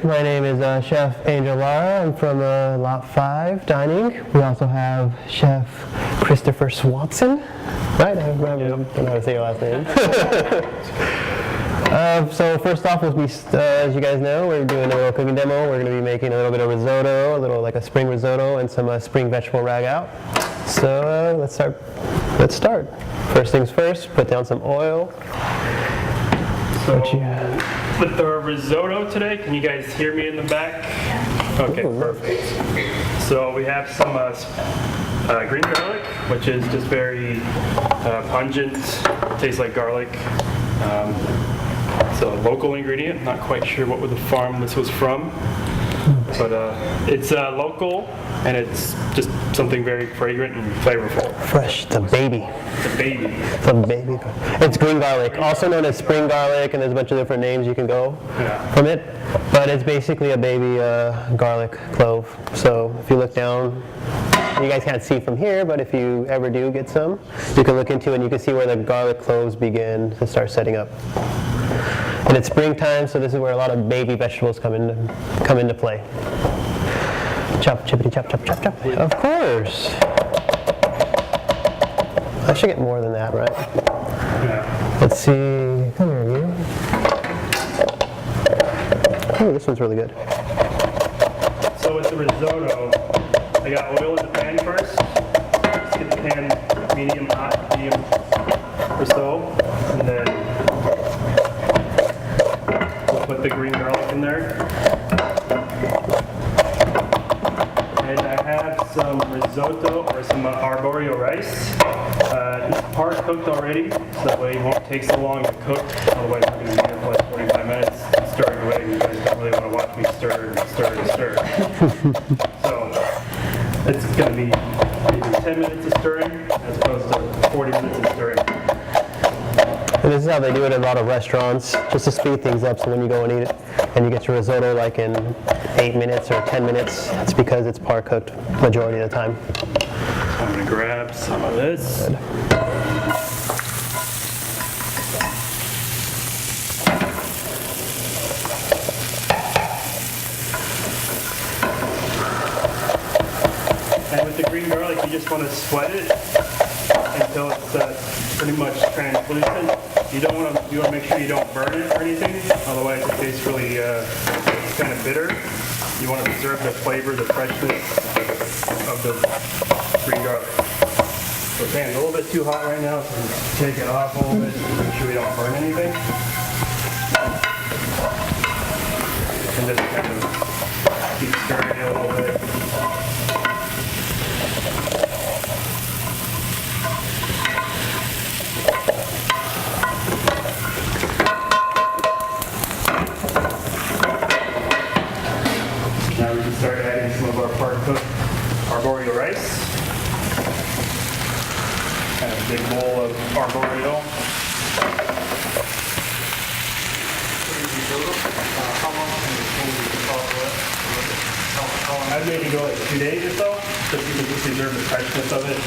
My name is Chef Angel Lara. I'm from Lot 5 Dining. We also have Chef Christopher Swanson. Right? I don't know how to say your last name. So first off, as you guys know, we're doing a little cooking demo. We're going to be making a little bit of risotto, a little like a spring risotto, and some spring vegetable ragout. So let's start. First things first, put down some oil. So with the risotto today, can you guys hear me in the back? Okay, perfect. So we have some green garlic, which is just very pungent, tastes like garlic. It's a local ingredient, not quite sure what the farm this was from, but it's local and it's just something very fragrant and flavorful. Fresh, the baby. The baby. The baby. It's green garlic, also known as spring garlic, and there's a bunch of different names you can go from it. But it's basically a baby garlic clove. So if you look down, you guys can't see from here, but if you ever do get some, you can look into it and you can see where the garlic cloves begin to start setting up. And it's springtime, so this is where a lot of baby vegetables come into play. Chop, chippity, chop, chop, chop, chop. Of course. I should get more than that, right? Yeah. Let's see. Come here, you. Oh, this one's really good. So with the risotto, I got oil in the pan first. Just get the pan medium hot, medium or so, and then we'll put the green garlic in there. And I have some risotto or some arborio rice. It's par cooked already, so that way it won't take so long to cook. Otherwise, we're going to be here for like 45 minutes stirring away. You guys don't really want to watch me stir and stir and stir. So it's going to be maybe 10 minutes of stirring as opposed to 40 minutes of stirring. And this is how they do it in a lot of restaurants, just to speed things up so when you go and eat it and you get your risotto like in 8 minutes or 10 minutes, it's because it's par cooked majority of the time. I'm going to grab some of this. Good. And with the green garlic, you just want to sweat it until it's pretty much translucent. You want to make sure you don't burn it or anything, otherwise it tastes really kind of bitter. You want to preserve the flavor, the freshness of the green garlic. So the pan's a little bit too hot right now, so just take it off a little bit to make sure we don't burn anything. And just kind of keep stirring it a little bit. Now we can start adding some of our par-cooked arborio rice. And a big bowl of arborio. I'd maybe go like 2 days or so, so you can just preserve the freshness of it.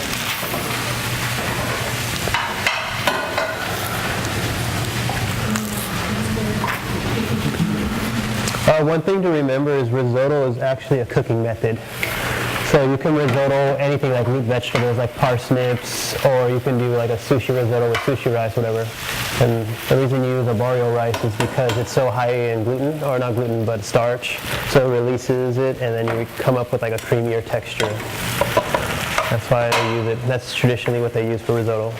One thing to remember is risotto is actually a cooking method. So you can risotto anything like root vegetables like parsnips, or you can do like a sushi risotto with sushi rice, whatever. And the reason you use arborio rice is because it's so high in gluten, or not gluten, but starch. So it releases it, and then you come up with like a creamier texture. That's why they use it. That's traditionally what they use for risotto.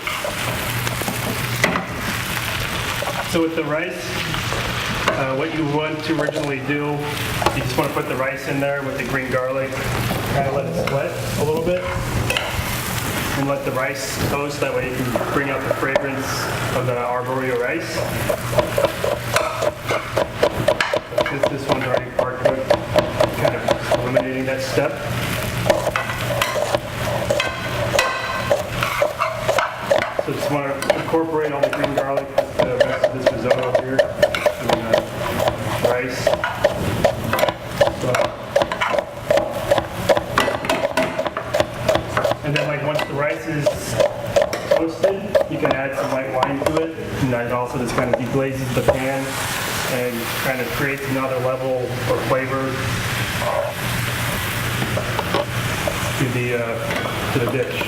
So with the rice, what you want to originally do, you just want to put the rice in there with the green garlic, kind of let it sweat a little bit, and let the rice toast. That way you can bring out the fragrance of the arborio rice. This one's already par cooked, kind of eliminating that step. So just want to incorporate all the green garlic with the rest of this risotto here. Rice. And then like once the rice is toasted, you can add some white wine to it, and that also just kind of deglazes the pan and kind of creates another level or flavor to the dish.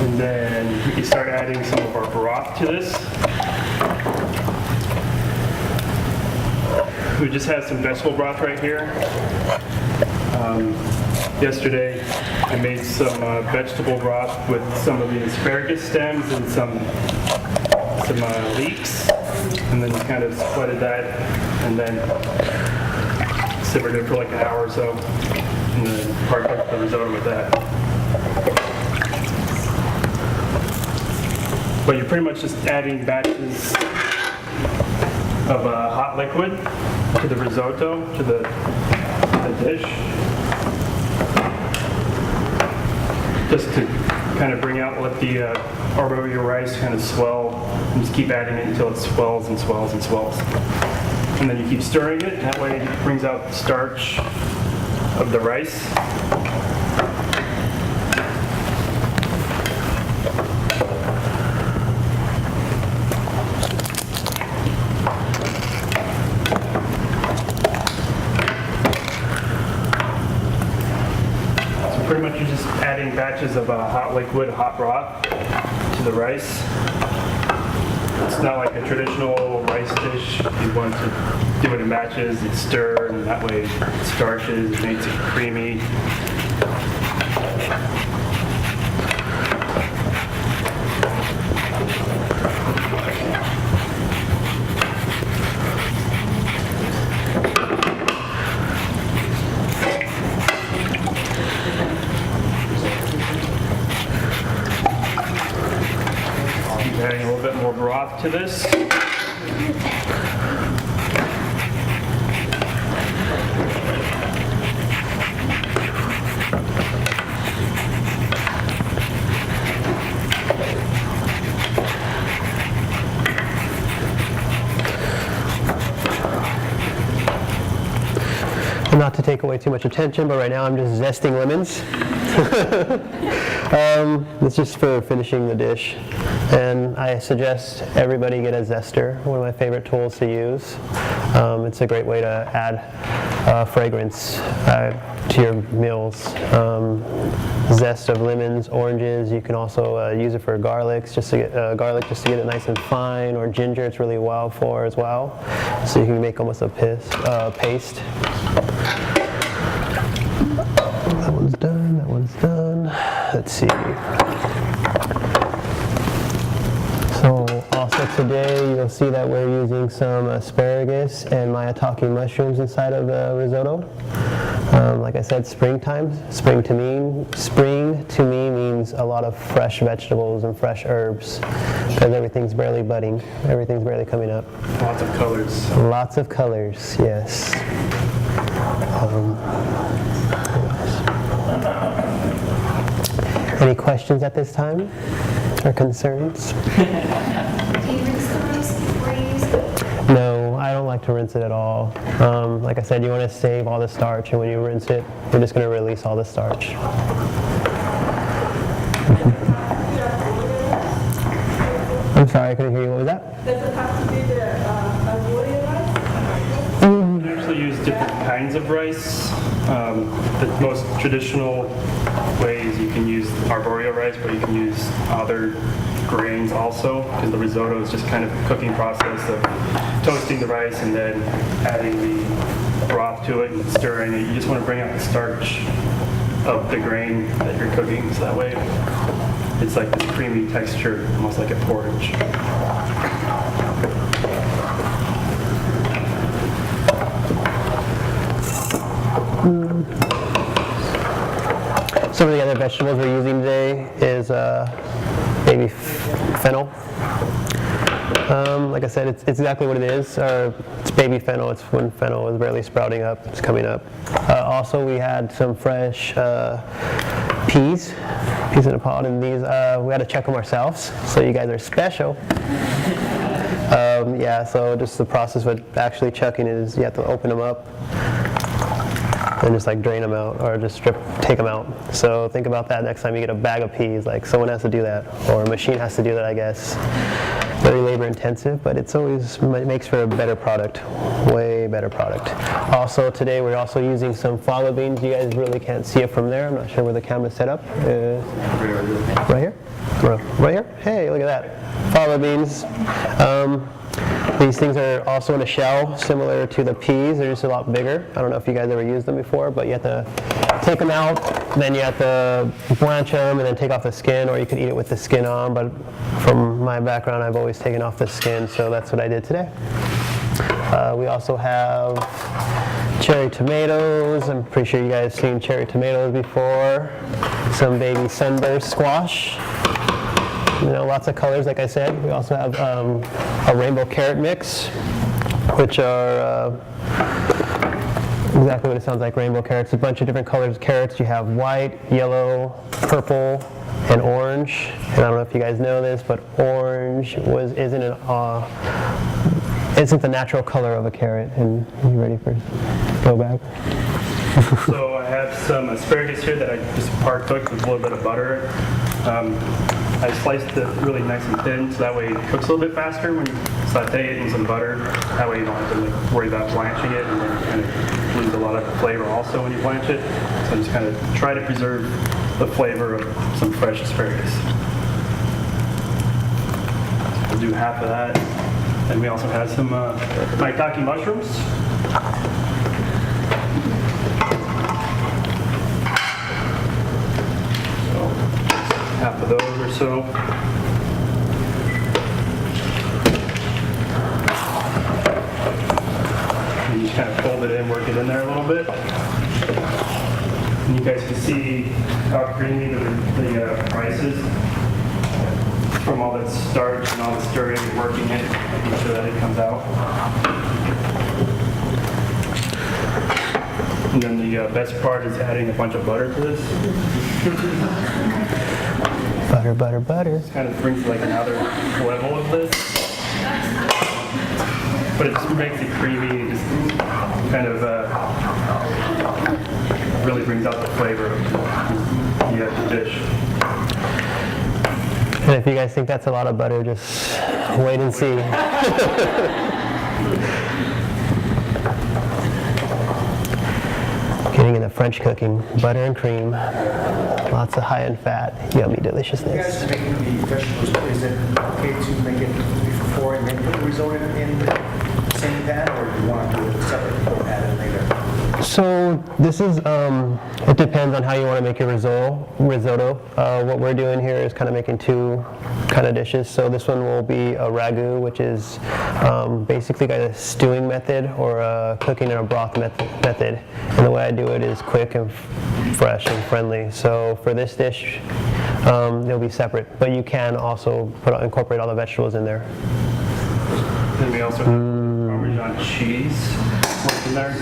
And then we can start adding some of our broth to this. We just have some vegetable broth right here. Yesterday I made some vegetable broth with some of the asparagus stems and some leeks, and then kind of sweated that and then simmered it for like an hour or so, and then parked up the risotto with that. But you're pretty much just adding batches of hot liquid to the risotto, to the dish, just to kind of bring out, let the arborio rice kind of swell, and just keep adding it until it swells and swells and swells. And then you keep stirring it, and that way it brings out the starch of the rice. Pretty much you're just adding batches of hot liquid, hot broth to the rice. It's not like a traditional rice dish. You want to do it in batches and stir, and that way it starches, it makes it creamy. Adding a little bit more broth to this. And not to take away too much attention, but right now I'm just zesting lemons. It's just for finishing the dish. And I suggest everybody get a zester, one of my favorite tools to use. It's a great way to add fragrance to your meals. Zest of lemons, oranges. You can also use it for garlic, just to get it nice and fine, or ginger. It's really well for as well. So you can make almost a paste. That one's done. That one's done. Let's see. So also today you'll see that we're using some asparagus and maitake mushrooms inside of the risotto. Like I said, springtime. Spring to me means a lot of fresh vegetables and fresh herbs, because everything's barely budding. Everything's barely coming up. Lots of colors. Lots of colors, yes. Any questions at this time or concerns? Do you rinse the rice before you use it? No, I don't like to rinse it at all. Like I said, you want to save all the starch, and when you rinse it, you're just going to release all the starch. I'm sorry, I couldn't hear you. What was that? Does it have to be the arborio rice? You can actually use different kinds of rice. The most traditional ways you can use arborio rice, but you can use other grains also, because the risotto is just kind of a cooking process of toasting the rice and then adding the broth to it and stirring it. You just want to bring out the starch of the grain that you're cooking, so that way it's like this creamy texture, almost like a porridge. Some of the other vegetables we're using today is baby fennel. Like I said, it's exactly what it is. It's baby fennel. It's when fennel is barely sprouting up. It's coming up. Also, we had some fresh peas in a pot, and these we had to check them ourselves. So you guys are special. Yeah. So just the process of actually chucking it is you have to open them up. and just like drain them out or just take them out. So think about that next time you get a bag of peas, like someone has to do that or a machine has to do that, I guess. Very labor intensive, but it makes for a better product, way better product. Also today we're also using some fava beans. You guys really can't see it from there. I'm not sure where the camera's set up. Right here? Right here? Hey, look at that. Fava beans. These things are also in a shell, similar to the peas. They're just a lot bigger. I don't know if you guys ever used them before, but you have to take them out, then you have to blanch them and then take off the skin, or you could eat it with the skin on, but from my background, I've always taken off the skin, so that's what I did today. We also have cherry tomatoes. I'm pretty sure you guys have seen cherry tomatoes before. Some baby sunburst squash. You know, lots of colors, like I said. We also have a rainbow carrot mix, which are exactly what it sounds like, rainbow carrots. A bunch of different colors of carrots. You have white, yellow, purple, and orange. And I don't know if you guys know this, but orange isn't the natural color of a carrot. And you ready for go back? So I have some asparagus here that I just par-cooked with a little bit of butter. I sliced it really nice and thin, so that way it cooks a little bit faster when you saute it in some butter. That way you don't have to worry about blanching it, and then kind of lose a lot of flavor also when you blanch it. So I just kind of try to preserve the flavor of some fresh asparagus. We'll do half of that. And we also have some maitake mushrooms. Half of those or so. And you just kind of fold it in, work it in there a little bit. And you guys can see how creamy the rice is from all that starch and all the stirring and working it, making sure that it comes out. And then the best part is adding a bunch of butter to this. Butter, butter, butter. This kind of brings like another level of this. But it just makes it creamy and just kind of really brings out the flavor of the dish. And if you guys think that's a lot of butter, just wait and see. Getting into French cooking, butter and cream, lots of high-end fat, yummy You deliciousness. guys are making the vegetables, is it okay to make it before and then put the risotto in the same pan, or do you want to do it separate and add it later? So this is, it depends on how you want to make your risotto. What we're doing here is kind of making two kind of dishes. So this one will be a ragu, which is basically got a stewing method or a cooking in a broth method. And the way I do it is quick and fresh and friendly. So for this dish, they'll be separate, but you can also incorporate all the vegetables in there. Then we also have Parmesan cheese worked in there.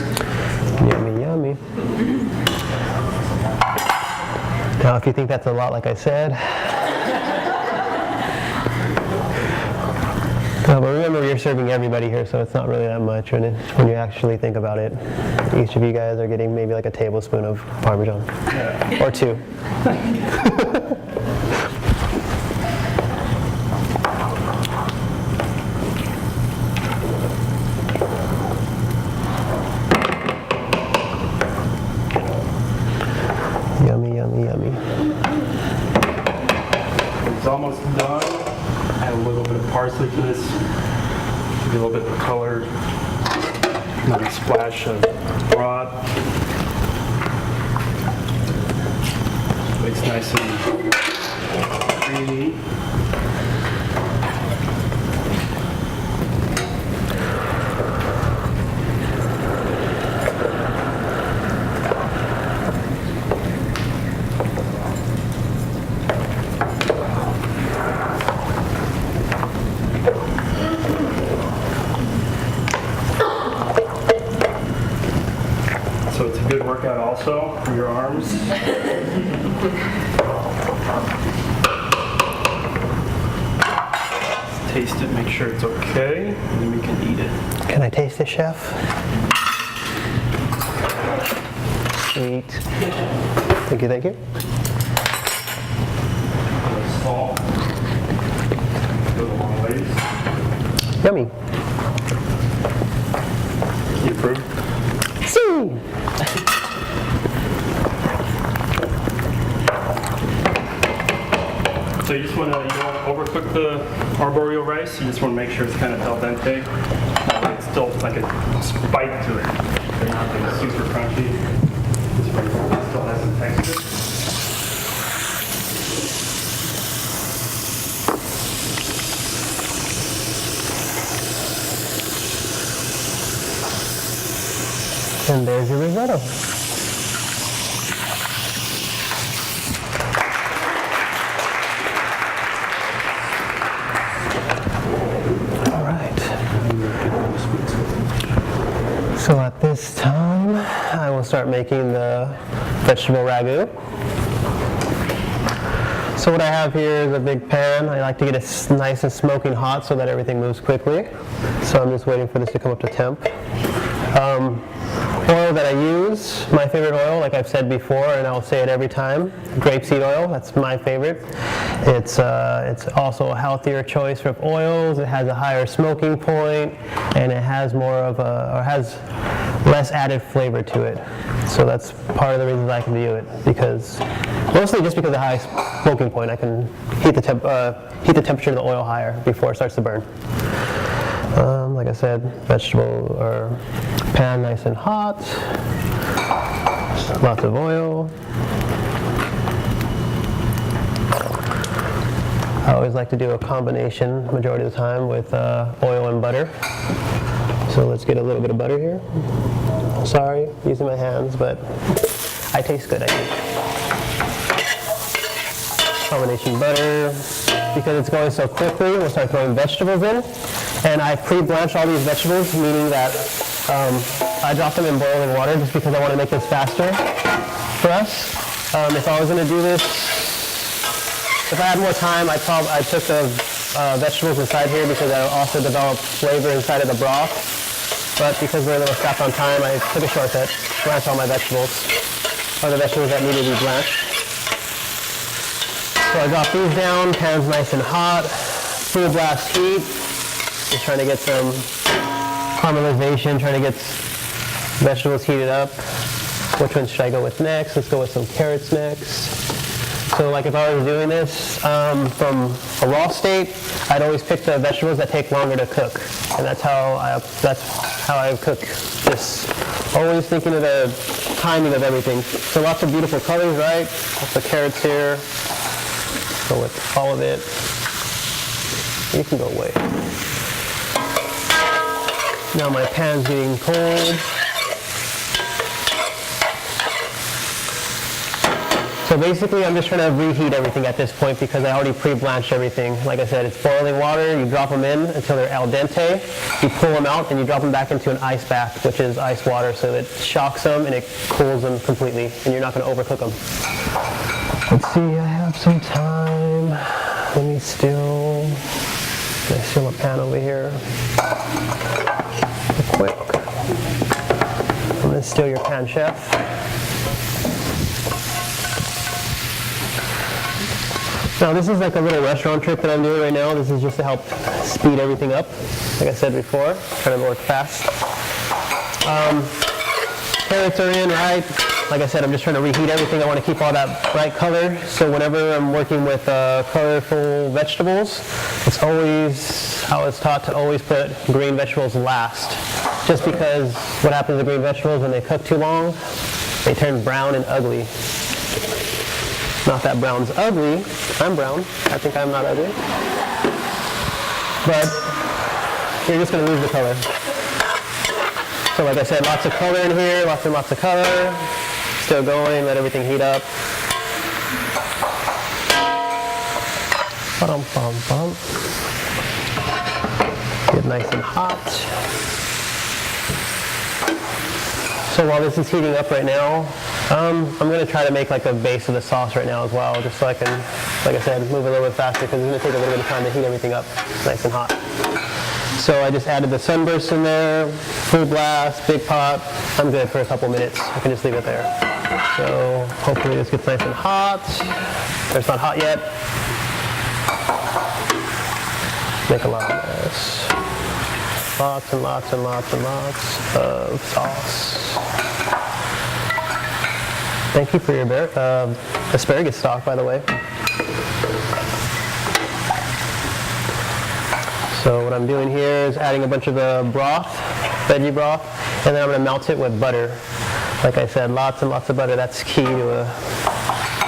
Yummy, yummy. Now, if you think that's a lot, like I said, but remember, you're serving everybody here, so it's not really that much when you actually think about it. Each of you guys are getting maybe like a tablespoon of Parmesan, or two. Yummy, yummy, yummy. It's almost done. Add a little bit of parsley to this. Give it a little bit of color. Another splash of broth. It's nice and creamy. So it's a good workout also for your arms. Let's taste it, make sure it's okay, and then we can eat it. Can I taste it, chef? Sweet. Thank you, thank you. Salt. Goes a long ways. Yummy. You approve? See. So you just want to, you don't overcook the arboreal rice. You just want to make sure it's kind of al dente. It's still like a spike to it. They're not like super crunchy. This way it still has some texture. And there's your risotto. All right. So at this time, I will start making the vegetable ragu. So what I have here is a big pan. I like to get it nice and smoking hot so that everything moves quickly. So I'm just waiting for this to come up to temp. Oil that I use, my favorite oil, like I've said before, and I'll say it every time, grapeseed oil. That's my favorite. It's also a healthier choice for oils. It has a higher smoking point, and it has has less added flavor to it. So that's part of the reasons I can do it, because mostly just because of the high smoking point, I can heat the temperature of the oil higher before it starts to burn. Like I said, vegetable or pan nice and hot, lots of oil. I always like to do a combination majority of the time with oil and butter. So let's get a little bit of butter here. Sorry, using my hands, but I taste good, I think. Combination butter. Because it's going so quickly, we'll start throwing vegetables in. And I pre-blanch all these vegetables, meaning that I drop them in boiling water just because I want to make this faster for us. If I was going to do this, if I had more time, I'd took the vegetables inside here because I also develop flavor inside of the broth. But because we're a little strapped on time, I took a shortcut, blanched all my vegetables, or the vegetables that needed to be blanched. So I drop these down, pan's nice and hot, full blast heat. Just trying to get some caramelization, trying to get vegetables heated up. Which one should I go with next? Let's go with some carrots next. So like if I was doing this from a raw state, I'd always pick the vegetables that take longer to cook. And that's how I cook this. Always thinking of the timing of everything. So lots of beautiful colors, right? Lots of carrots here. Go with all of it. You can go away. Now my pan's getting cold. So basically I'm just trying to reheat everything at this point because I already pre-blanched everything. Like I said, it's boiling water, you drop them in until they're al dente, you pull them out and you drop them back into an ice bath, which is ice water, so it shocks them and it cools them completely and you're not going to overcook them. Let's see, I have some time. Let me still my pan over here. Real quick. I'm going to steal your pan, chef. Now this is like a little restaurant trip that I'm doing right now. This is just to help speed everything up. Like I said before, trying to work fast. Carrots are in, right? Like I said, I'm just trying to reheat everything. I want to keep all that bright color. So whenever I'm working with colorful vegetables, it's always, I was taught to always put green vegetables last. Just because what happens to green vegetables when they cook too long, they turn brown and ugly. Not that brown's ugly. I'm brown. I think I'm not ugly. But you're just going to lose the color. So like I said, lots of color in here, lots and lots of color. Still going, let everything heat up. Ba-dum-bum-bum. Get nice and hot. So while this is heating up right now, I'm going to try to make like a base of the sauce right now as well, just so I can, like I said, move a little bit faster because it's going to take a little bit of time to heat everything up nice and hot. So I just added the sunburst in there, full blast, big pot. I'm good for a couple minutes. I can just leave it there. So hopefully this gets nice and hot. It's not hot yet. Make a lot of this. Lots and lots and lots and lots of sauce. Thank you for your asparagus stock, by the way. So what I'm doing here is adding a bunch of the broth, veggie broth, and then I'm going to melt it with butter. Like I said, lots and lots of butter. That's key to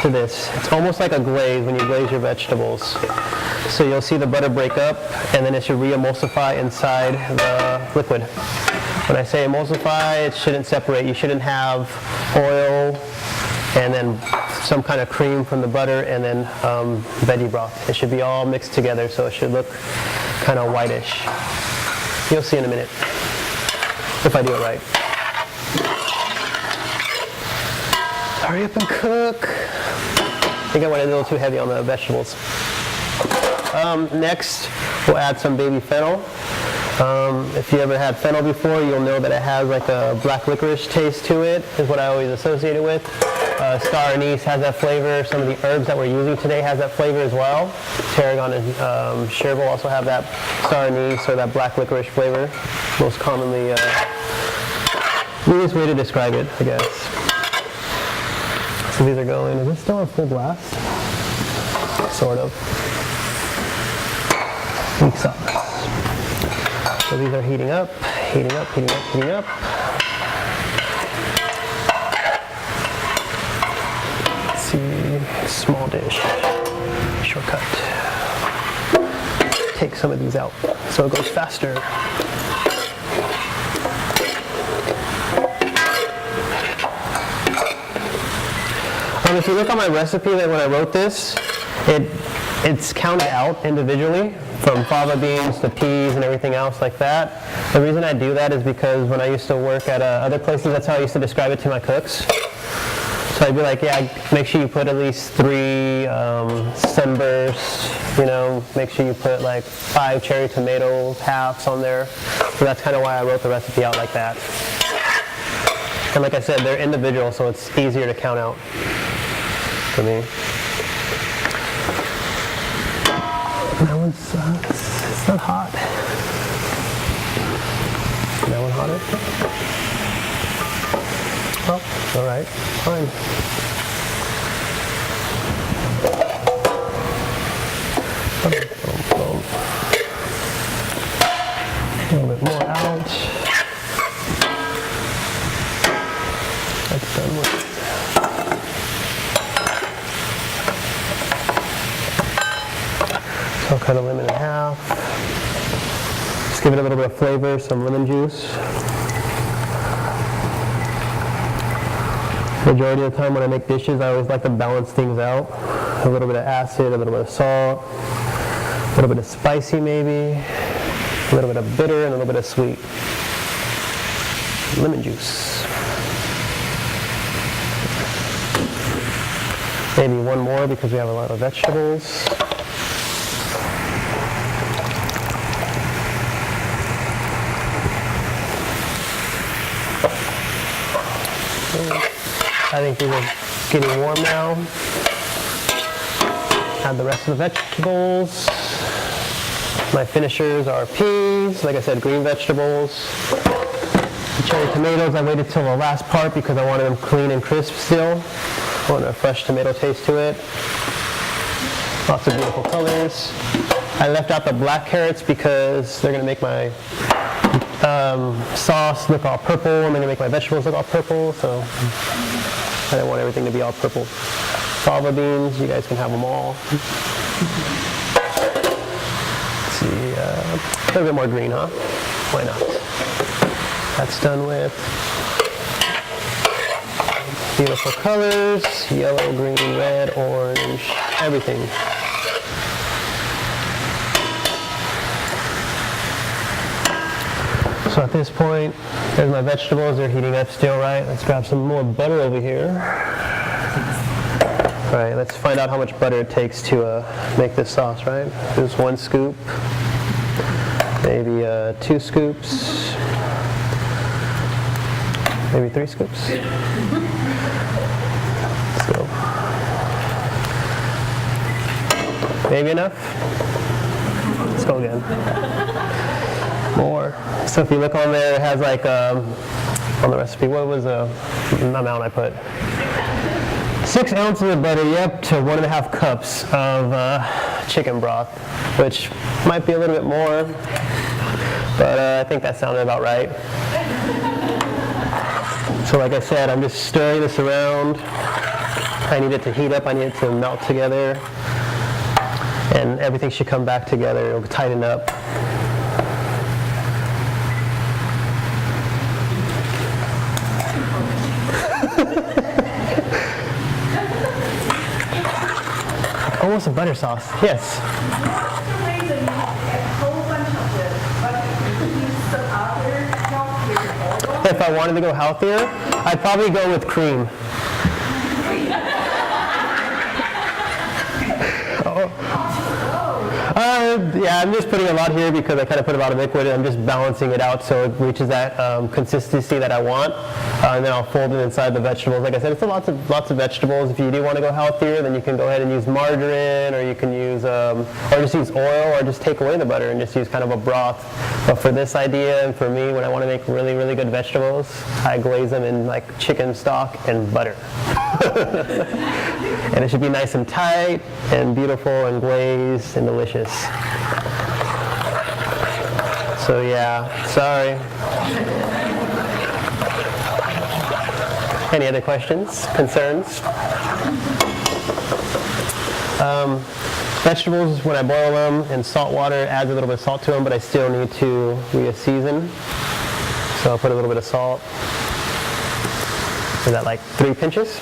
this. It's almost like a glaze when you glaze your vegetables. So you'll see the butter break up, and then it should re-emulsify inside the liquid. When I say emulsify, it shouldn't separate. You shouldn't have oil and then some kind of cream from the butter and then veggie broth. It should be all mixed together, so it should look kind of whitish. You'll see in a minute if I do it right. Hurry up and cook. I think I went a little too heavy on the vegetables. Next, we'll add some baby fennel. If you ever had fennel before, you'll know that it has like a black licorice taste to it, is what I always associate it with. Star anise has that flavor. Some of the herbs that we're using today has that flavor as well. Tarragon and chervil also have that star anise or that black licorice flavor. Most commonly, easiest way to describe it, I guess. So these are going, is this still on full blast? Sort of. Weak sauce. So these are heating up, heating up, heating up, heating up. Let's see, small dish, shortcut. Take some of these out so it goes faster. If you look at my recipe, that when I wrote this, it's counted out individually from fava beans to peas and everything else like that. The reason I do that is because when I used to work at other places, that's how I used to describe it to my cooks. So I'd be like, yeah, make sure you put at least 3 sunbursts, make sure you put like 5 cherry tomatoes, halves on there. So that's kind of why I wrote the recipe out like that. And like I said, they're individual, so it's easier to count out for me. That one's it's not hot. That one hotter? Oh, all right, fine. Boom, boom, boom. A little bit more out. That's done with. So I'll cut a lemon in half. Just give it a little bit of flavor, some lemon juice. Majority of the time when I make dishes, I always like to balance things out. A little bit of acid, a little bit of salt, a little bit of spicy maybe, a little bit of bitter, and a little bit of sweet. Lemon juice. Maybe one more because we have a lot of vegetables. I think these are getting warm now. Add the rest of the vegetables. My finishers are peas, like I said, green vegetables. The cherry tomatoes, I waited till the last part because I wanted them clean and crisp still. I want a fresh tomato taste to it. Lots of beautiful colors. I left out the black carrots because they're going to make my sauce look all purple. I'm going to make my vegetables look all purple, so I didn't want everything to be all purple. Fava beans, you guys can have them all. Let's see, a little bit more green, huh? Why not? That's done with. Beautiful colors, yellow, green, red, orange, everything. So at this point, there's my vegetables. They're heating up still, right? Let's grab some more butter over here. All right, let's find out how much butter it takes to make this sauce, right? Just 1 scoop. maybe 2 scoops, maybe 3 scoops. So, maybe enough. Let's go again. More. So if you look on there, it has like on the recipe, what was the amount I put? 6 ounces of butter, yep, to 1.5 cups of chicken broth, which might be a little bit more, but I think that sounded about right. So like I said, I'm just stirring this around. I need it to heat up, I need it to melt together, and everything should come back together, it'll tighten up. Almost a butter sauce, yes. If I wanted to go healthier, I'd probably go with cream. Yeah, I'm just putting a lot here because I kind of put a lot of liquid. I'm just balancing it out so it reaches that consistency that I want. And then I'll fold it inside the vegetables. Like I said, it's lots of vegetables. If you do want to go healthier, then you can go ahead and use margarine, or you can use, or just use oil, or just take away the butter and just use kind of a broth. But for this idea, and for me, when I want to make really, really good vegetables, I glaze them in like chicken stock and butter. And it should be nice and tight and beautiful and glazed and delicious. So yeah, sorry. Any other questions, concerns? Vegetables, when I boil them in salt water, it adds a little bit of salt to them, but I still need to re-season. So I'll put a little bit of salt. Is that like 3 pinches?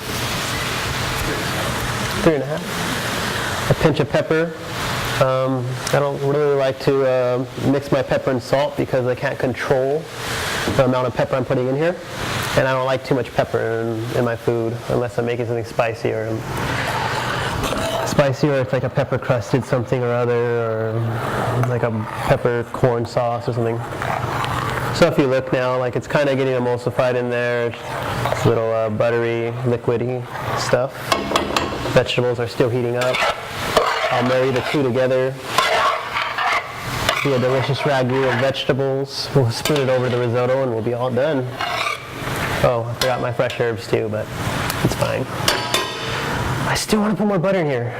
3.5. A pinch of pepper. I don't really like to mix my pepper and salt because I can't control the amount of pepper I'm putting in here. And I don't like too much pepper in my food unless I'm making something spicy or it's like a pepper crusted something or other, or like a pepper corn sauce or something. So if you look now, like it's kind of getting emulsified in there. It's a little buttery, liquidy stuff. Vegetables are still heating up. I'll marry the two together. Be a delicious ragu of vegetables. We'll spoon it over the risotto and we'll be all done. Oh, I forgot my fresh herbs too, but it's fine. I still want to put more butter in here.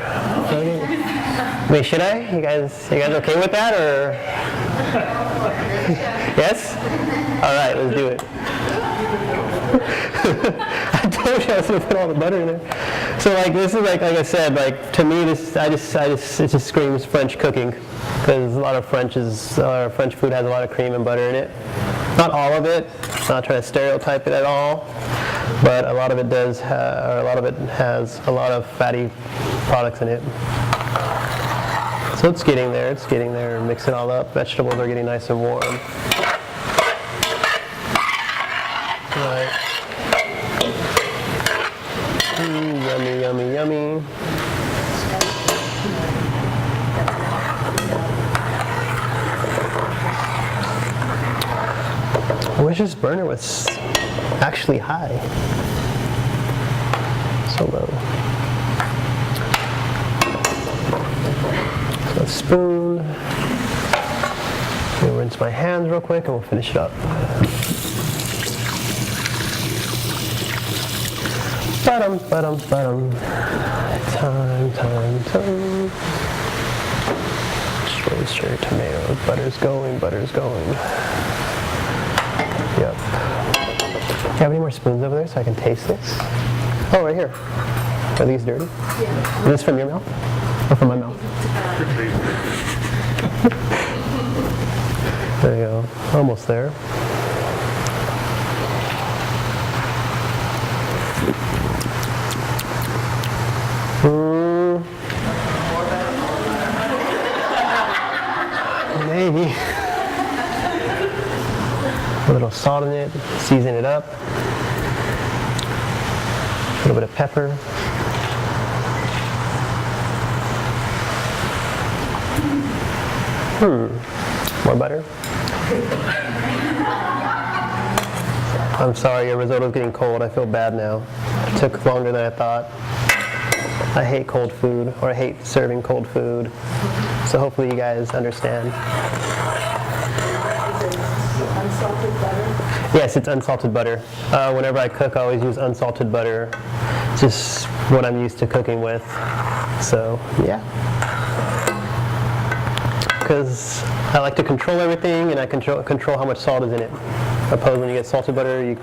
Wait, should I? You guys okay with that, or? Yes? All right, let's do it. I told you I was gonna put all the butter in there. So like this is like I said, like to me it just screams French cooking, because a lot of French food has a lot of cream and butter in it. Not all of it. I'm not trying to stereotype it at all, but a lot of it does, or a lot of it has a lot of fatty products in it. So it's getting there. Mix it all up. Vegetables are getting nice and warm. Right. Yummy, yummy, yummy. I wish this burner was actually high. So low. So a spoon. I'll rinse my hands real quick and we'll finish it up. Time. Just roast your tomatoes. Butter's going. Yep. Do you have any more spoons over there so I can taste this? Oh, right here. Are these dirty? Yeah. Is this from your mouth? Or from my mouth? There you go. Almost there. Maybe. A little salt in it, season it up. A little bit of pepper. More butter? I'm sorry, your risotto's getting cold. I feel bad now. It took longer than I thought. I hate cold food, or I hate serving cold food. So hopefully you guys understand. Unsalted butter? Yes, it's unsalted butter. Whenever I cook, I always use unsalted butter. It's just what I'm used to cooking with. So, yeah. Because I like to control everything, and I control how much salt is in it. Opposed when you get salted butter, you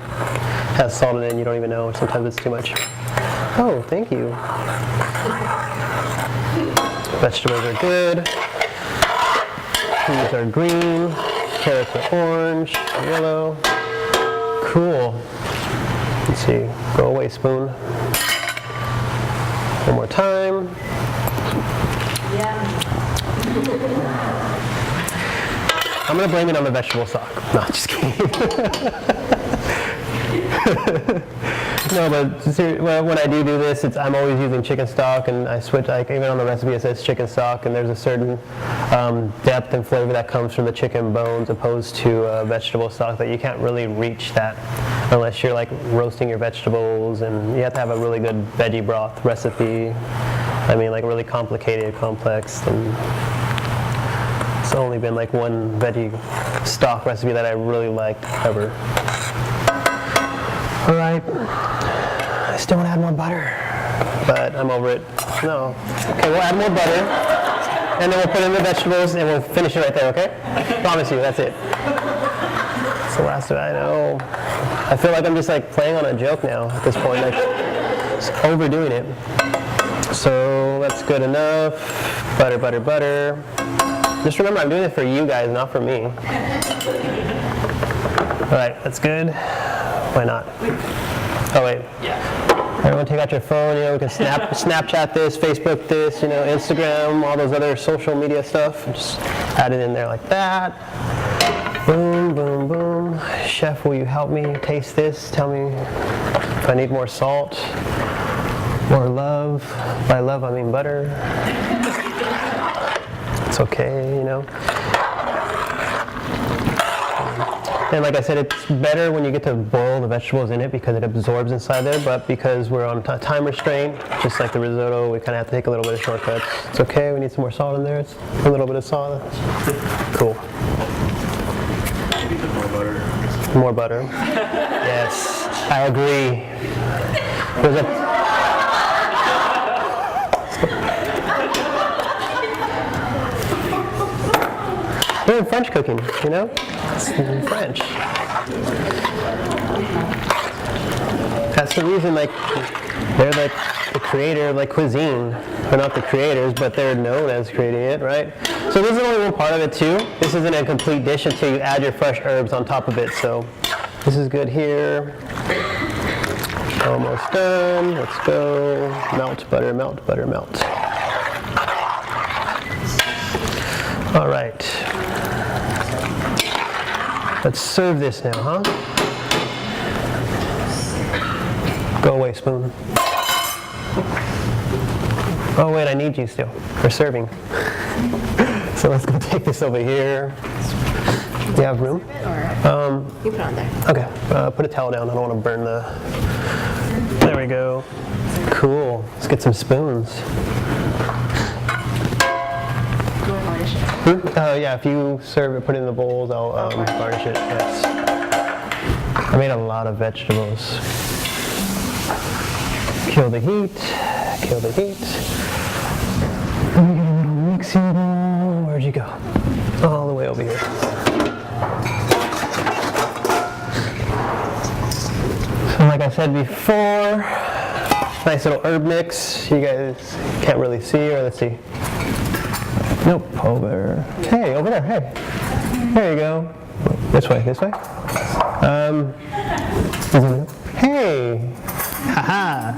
have salt in it and you don't even know. Sometimes it's too much. Oh, thank you. Vegetables are good. Peas are green. Carrots are orange, yellow. Cool. Let's see. Go away, spoon. One more time. Yeah. I'm going to blame it on the vegetable stock. No, just kidding. No, but when I do this, I'm always using chicken stock, and I switch. Like even on the recipe, it says chicken stock, and there's a certain depth and flavor that comes from the chicken bones, opposed to vegetable stock that you can't really reach that unless you're like roasting your vegetables, and you have to have a really good veggie broth recipe. I mean, like really complicated, complex, and it's only been like one veggie stock recipe that I really liked ever. All right, I still want to add more butter, but I'm over it. No. Okay, we'll add more butter, and then we'll put in the vegetables, and we'll finish it right there, okay? Promise you, that's it. It's the last of it, I know. I feel like I'm just like playing on a joke now at this point, like just overdoing it. So that's good enough. Butter, butter, butter. Just remember, I'm doing it for you guys, not for me. All right, that's good. Why not? Oh wait. Everyone take out your phone, we can Snapchat this, Facebook this, Instagram, all those other social media stuff. Just add it in there like that. Boom, boom, boom. Chef, will you help me taste this? Tell me if I need more salt, more love. By love, I mean butter. It's okay, And like I said, it's better when you get to boil the vegetables in it because it absorbs inside there, but because we're on time restraint, just like the risotto, we kind of have to take a little bit of shortcuts. It's okay, we need some more salt in there. It's a little bit of salt. Cool. More butter. More butter. Yes, I agree. We're in French cooking, It's in French. That's the reason, they're like the creator of cuisine. They're not the creators, but they're known as creating it, right? So this is only one part of it too. This isn't a complete dish until you add your fresh herbs on top of it. So this is good here. Almost done. Let's go. Melt, butter, melt, butter, melt. All right. Let's serve this now, huh? Go away, spoon. Oh wait, I need you still. We're serving. So let's go take this over here. Do you have room? You put it on there. Okay, put a towel down. I don't want to burn the... There we go. Cool. Let's get some spoons. Yeah, if you serve it, put it in the bowls, I'll garnish it, yes. I made a lot of vegetables. Kill the heat, kill the heat. Let me get a little mixing bowl. Where'd you go? All the way over here. So like I said before, nice little herb mix. You guys can't really see, or let's see. Nope, over. Hey, over there, hey. There you go. This way, this way. Hey, haha.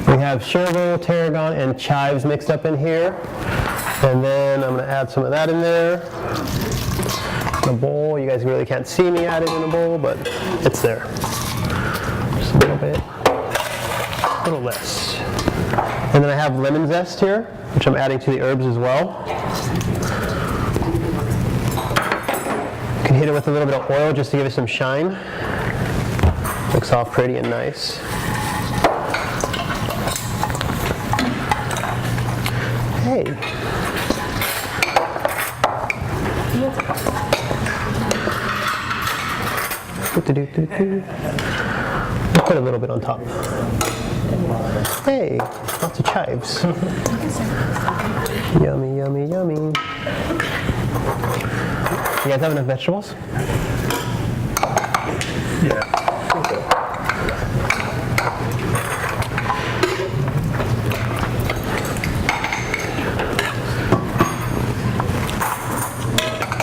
We have chervil, tarragon, and chives mixed up in here. And then I'm gonna add some of that in there. In a bowl, you guys really can't see me add it in a bowl, but it's there. Just a little bit, a little less. And then I have lemon zest here, which I'm adding to the herbs as well. hit it with a little bit of oil just to give it some shine. Looks all pretty and nice. Hey. We'll put a little bit on top. Hey, lots of chives. Yummy, yummy, yummy. You guys have enough vegetables? Yeah.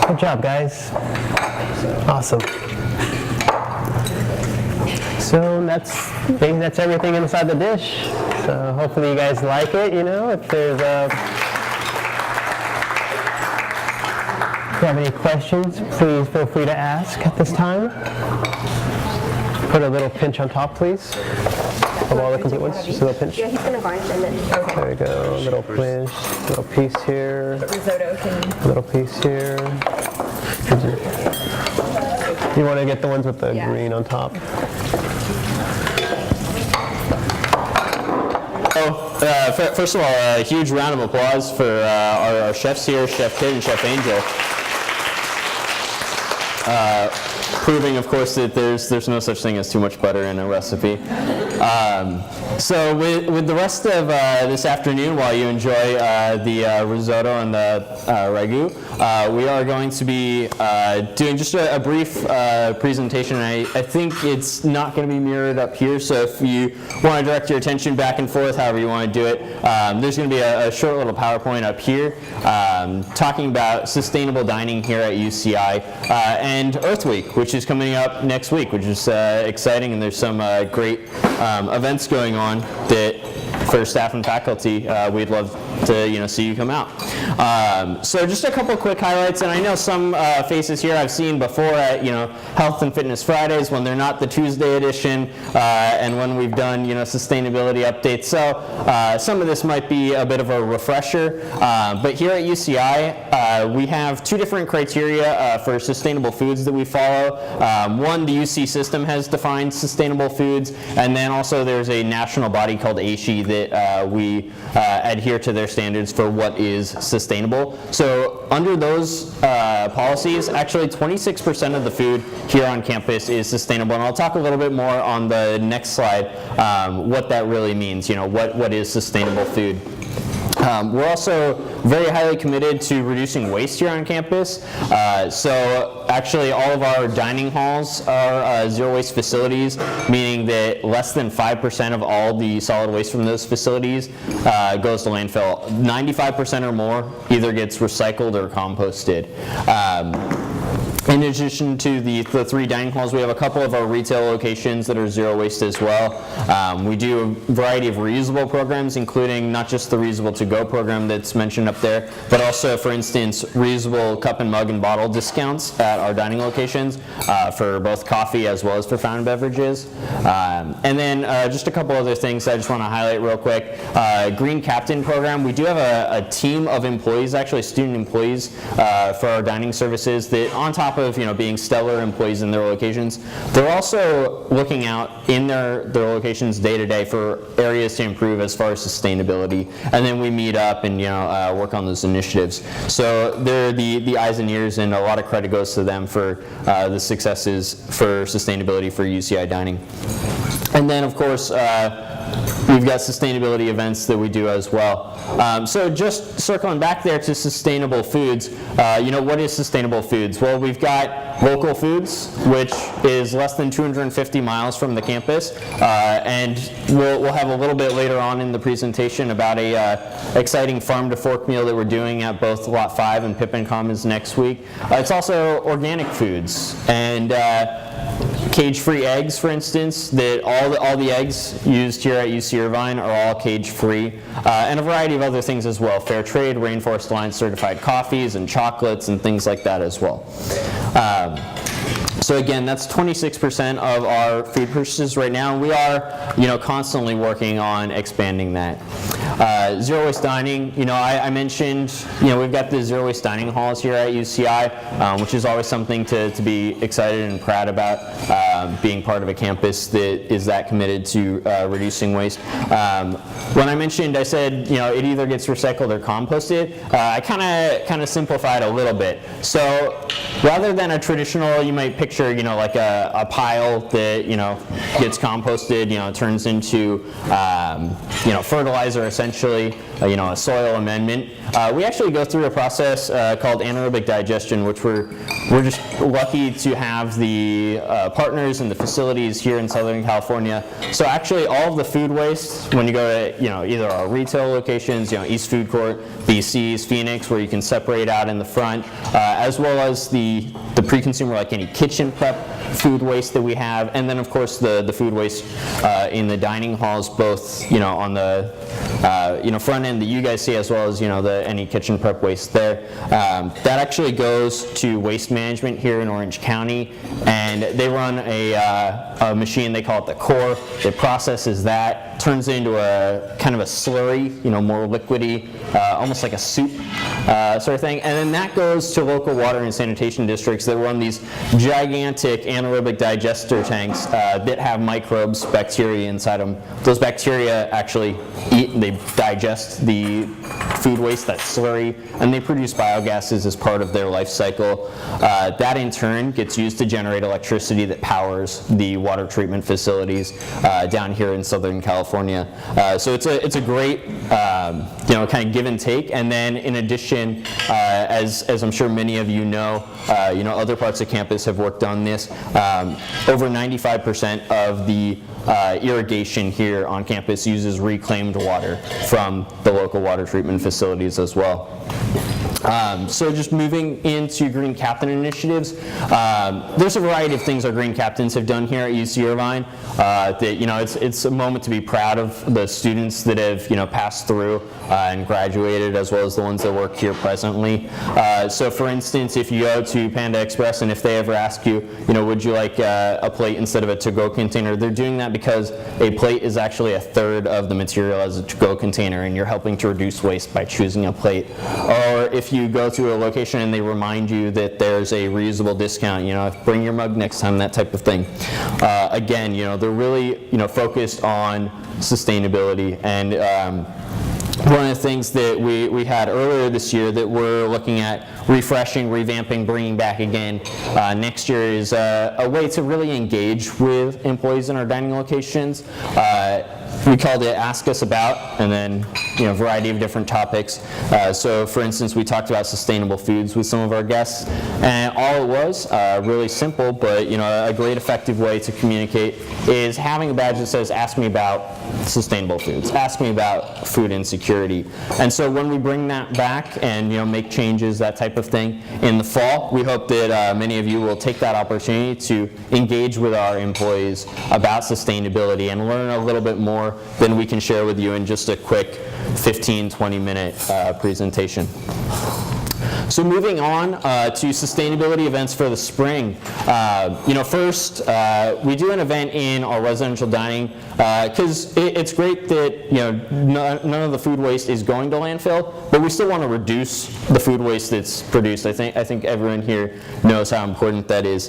Good job, guys. Awesome. So that's everything inside the dish. So hopefully you guys like it. You know, if there's if you have any questions, please feel free to ask at this time. Put a little pinch on top, please, of all the complete ones. Just a little pinch. Yeah, he's gonna grind them in. Okay. There we go. A little pinch, a little piece here, Risotto can. a little piece here. You want to get the ones with the green on top. First of all, a huge round of applause for our chefs here, Chef Kid and Chef Angel. Proving, of course, that there's no such thing as too much butter in a recipe. So with the rest of this afternoon, while you enjoy the risotto and the ragu, we are going to be doing just a brief presentation. I think it's not going to be mirrored up here, so if you want to direct your attention back and forth, however you want to do it, there's going to be a short little PowerPoint up here talking about sustainable dining here at UCI and Earth Week, which is coming up next week, which is exciting, and there's some great events going on that for staff and faculty we'd love to see you come out. So just a couple quick highlights, and I know some faces here I've seen before at Health and Fitness Fridays when they're not the Tuesday edition, and when we've done sustainability updates. So some of this might be a bit of a refresher, but here at UCI we have two different criteria for sustainable foods that we follow. One, the UC system has defined sustainable foods, and then also there's a national body called ASHI that we adhere to their standards for what is sustainable. So under those policies, actually 26% of the food here on campus is sustainable, and I'll talk a little bit more on the next slide what that really means, what is sustainable food. We're also very highly committed to reducing waste here on campus. So actually all of our dining halls are zero waste facilities, meaning that less than 5% of all the solid waste from those facilities goes to landfill. 95% or more either gets recycled or composted. In addition to the three dining halls, we have a couple of our retail locations that are zero waste as well. We do a variety of reusable programs, including not just the reusable to-go program that's mentioned up there, but also, for instance, reusable cup and mug and bottle discounts at our dining locations for both coffee as well as for fountain beverages. And then just a couple other things I just want to highlight real quick. Green Captain program, we do have a team of employees, actually student employees for our dining services that on top of being stellar employees in their locations, they're also looking out in their locations day to day for areas to improve as far as sustainability, and then we meet up and work on those initiatives. So they're the eyes and ears, and a lot of credit goes to them for the successes for sustainability for UCI Dining. And then of course we've got sustainability events that we do as well. So just circling back there to sustainable foods, what is sustainable foods? Well, we've got local foods, which is less than 250 miles from the campus, and we'll have a little bit later on in the presentation about a exciting farm to fork meal that we're doing at both Lot 5 and Pippin Commons next week. It's also organic foods, and cage-free eggs, for instance, that all the eggs used here at UC Irvine are all cage-free, and a variety of other things as well. Fair trade, Rainforest Alliance certified coffees and chocolates and things like that as well. So again, that's 26% of our food purchases right now, and we are, constantly working on expanding that. Zero waste dining, I mentioned, we've got the zero waste dining halls here at UCI, which is always something to be excited and proud about, being part of a campus that is that committed to reducing waste. When I mentioned, I said, it either gets recycled or composted, I kind of simplified a little bit. So rather than a traditional, you might picture, like a pile that, gets composted, turns into, fertilizer essentially, a soil amendment. We actually go through a process called anaerobic digestion, which we're just lucky to have the partners and the facilities here in Southern California. So actually all of the food waste, when you go to, either our retail locations, East Food Court, BC's, Phoenix, where you can separate out in the front, as well as the pre-consumer, like any kitchen prep food waste that we have, and then of course the food waste in the dining halls, both on the front end that you guys see, as well as any kitchen prep waste there. That actually goes to waste management here in Orange County, and they run a machine, they call it the core. It processes that, turns it into a kind of a slurry, more liquidy, almost like a soup sort of thing, and then that goes to local water and sanitation districts that run these gigantic anaerobic digester tanks that have microbes, bacteria inside them. Those bacteria actually they digest the food waste, that slurry, and they produce biogases as part of their life cycle. That in turn gets used to generate electricity that powers the water treatment facilities down here in Southern California. So it's a great kind of give and take. And then in addition, as I'm sure many of you know, other parts of campus have worked on this. Over 95% of the irrigation here on campus uses reclaimed water from the local water treatment facilities as well. So just moving into Green Captain initiatives, there's a variety of things our Green Captains have done here at UC Irvine. It's a moment to be proud of the students that have passed through and graduated, as well as the ones that work here presently. So for instance, if you go to Panda Express and if they ever ask you, would you like a plate instead of a to-go container, they're doing that because a plate is actually a third of the material as a to-go container, and you're helping to reduce waste by choosing a plate. Or if you go to a location and they remind you that there's a reusable discount, bring your mug next time, that type of thing. Again, they're really, focused on sustainability. And one of the things that we had earlier this year that we're looking at refreshing, revamping, bringing back again next year is a way to really engage with employees in our dining locations. We called it Ask Us About, and then a variety of different topics. So for instance, we talked about sustainable foods with some of our guests, and all it was, really simple, but a great effective way to communicate is having a badge that says, ask me about sustainable foods, ask me about food insecurity. And so when we bring that back and make changes, that type of thing, in the fall, we hope that many of you will take that opportunity to engage with our employees about sustainability and learn a little bit more than we can share with you in just a quick 15-20 minute presentation. So moving on to sustainability events for the spring. First, we do an event in our residential dining because it's great that none of the food waste is going to landfill, but we still want to reduce the food waste that's produced. I think everyone here knows how important that is.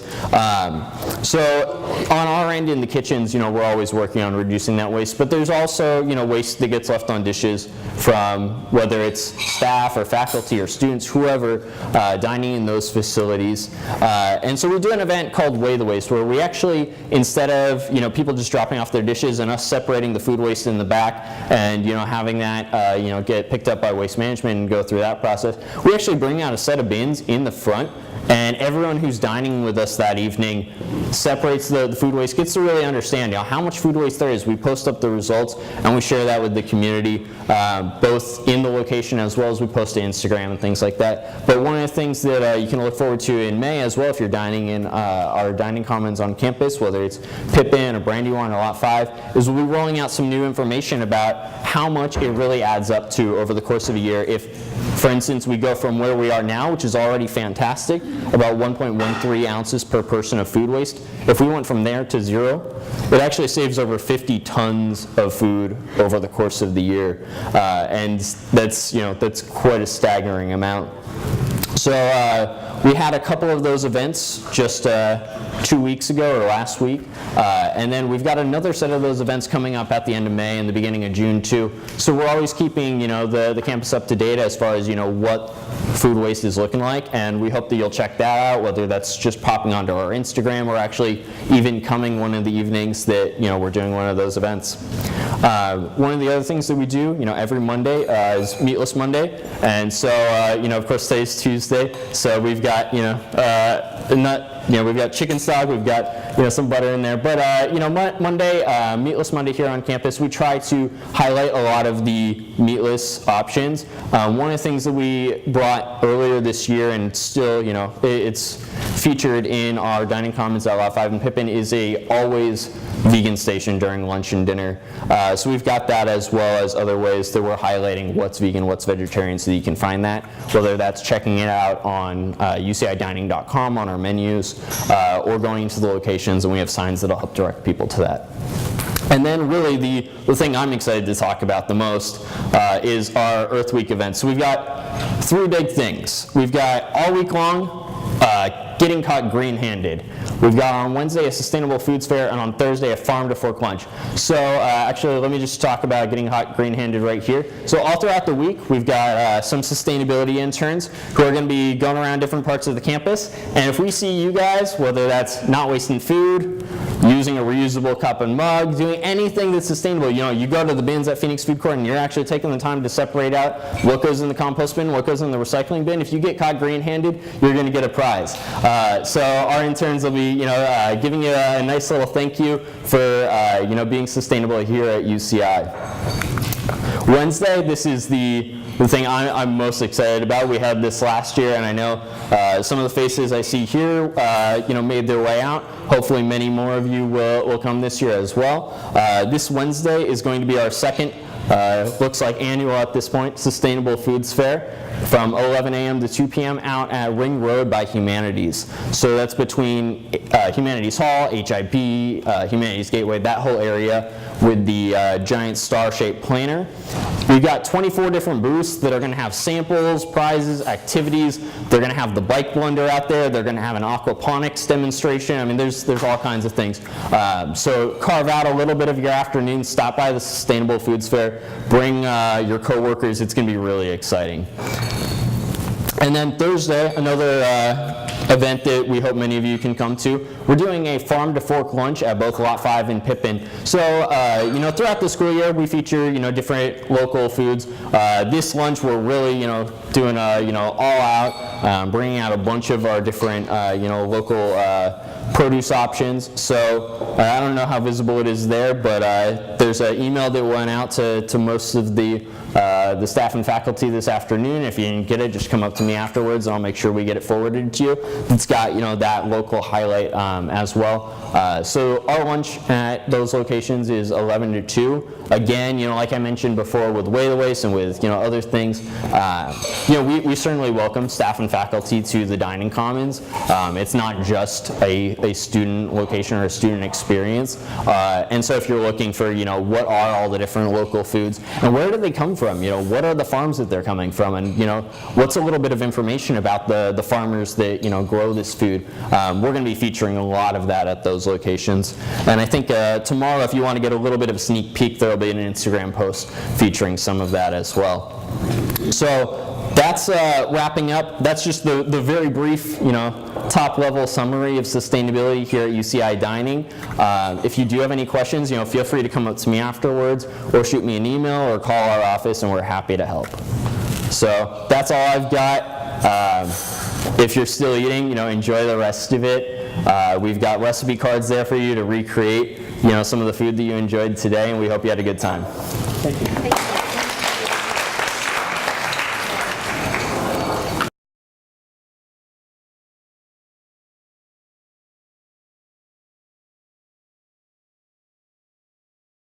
So on our end in the kitchens, we're always working on reducing that waste, but there's also waste that gets left on dishes from whether it's staff or faculty or students, whoever dining in those facilities. And so we do an event called Weigh the Waste, where we actually, instead of people just dropping off their dishes and us separating the food waste in the back and having that get picked up by waste management and go through that process, we actually bring out a set of bins in the front, and everyone who's dining with us that evening separates the food waste, gets to really understand how much food waste there is. We post up the results and we share that with the community, both in the location as well as we post to Instagram and things like that. But one of the things that you can look forward to in May as well, if you're dining in our Dining Commons on campus, whether it's Pippin or Brandywine or Lot 5, is we'll be rolling out some new information about how much it really adds up to over the course of a year. If, for instance, we go from where we are now, which is already fantastic, about 1.13 ounces per person of food waste, waste, if we went from there to 0, it actually saves over 50 tons of food over the course of the year, and that's quite a staggering amount. So we had a couple of those events just 2 weeks ago or last week, and then we've got another set of those events coming up at the end of May and the beginning of June too. So we're always keeping the campus up to date as far as what food waste is looking like, and we hope that you'll check that out, whether that's just popping onto our Instagram or actually even coming one of the evenings that we're doing one of those events. One of the other things that we do every Monday is Meatless Monday, and so of course today's Tuesday, so we've got we've got chicken stock, we've got some butter in there, but Monday, Meatless Monday here on campus, we try to highlight a lot of the meatless options. One of the things that we brought earlier this year, and still it's featured in our dining commons at Lot 5 in Pippin, is a always vegan station during lunch and dinner. So we've got that, as well as other ways that we're highlighting what's vegan, what's vegetarian, so that you can find that, whether that's checking it out on UCIdining.com on our menus, or going to the locations, and we have signs that'll help direct people to that. And then really the thing I'm excited to talk about the most is our Earth Week event. So we've got 3 big things. We've got all week long, getting caught green-handed. We've got on Wednesday a sustainable foods fair, and on Thursday a farm to fork lunch. So actually, let me just talk about getting caught green-handed right here. So all throughout the week, we've got some sustainability interns who are going to be going around different parts of the campus. And if we see you guys, whether that's not wasting food, using a reusable cup and mug, doing anything that's sustainable, you go to the bins at Phoenix Food Court and you're actually taking the time to separate out what goes in the compost bin, what goes in the recycling bin. If you get caught green-handed, you're going to get a prize. So our interns will be giving you a nice little thank you for being sustainable here at UCI. Wednesday, this is the thing I'm most excited about. We had this last year, and I know some of the faces I see here made their way out. Hopefully many more of you will come this year as well. This Wednesday is going to be our second, looks like annual at this point, Sustainable Foods Fair, from 11 a.m. to 2 p.m. out at Ring Road by Humanities. So that's between Humanities Hall, HIB, Humanities Gateway, that whole area with the giant star-shaped planter. We've got 24 different booths that are going to have samples, prizes, activities. They're going to have the bike blender out there. They're going to have an aquaponics demonstration. I mean, there's all kinds of things. So carve out a little bit of your afternoon, stop by the Sustainable Foods Fair, bring your coworkers. It's going to be really exciting. And then Thursday, another event that we hope many of you can come to. We're doing a farm to fork lunch at both Lot 5 and Pippin. So, throughout the school year, we feature, different local foods. This lunch, we're really, doing, all out, bringing out a bunch of our different, local produce options. So I don't know how visible it is there, but there's an email that went out to most of the staff and faculty this afternoon. If you didn't get it, just come up to me afterwards and I'll make sure we get it forwarded to you. It's got that local highlight as well. So our lunch at those locations is 11 to 2. Again, like I mentioned before with Weigh the Waste and with other things, we certainly welcome staff and faculty to the dining commons. It's not just a student location or a student experience. And so if you're looking for what are all the different local foods and where do they come from, what are the farms that they're coming from, and what's a little bit of information about the farmers that grow this food, we're going to be featuring a lot of that at those locations. And I think tomorrow, if you want to get a little bit of a sneak peek, there will be an Instagram post featuring some of that as well. So that's wrapping up. That's just the very brief, top-level summary of sustainability here at UCI Dining. If you do have any questions, feel free to come up to me afterwards or shoot me an email or call our office, and we're happy to help. So that's all I've got. If you're still eating, enjoy the rest of it. We've got recipe cards there for you to recreate, some of the food that you enjoyed today, and we hope you had a good time. Thank you. Thank you.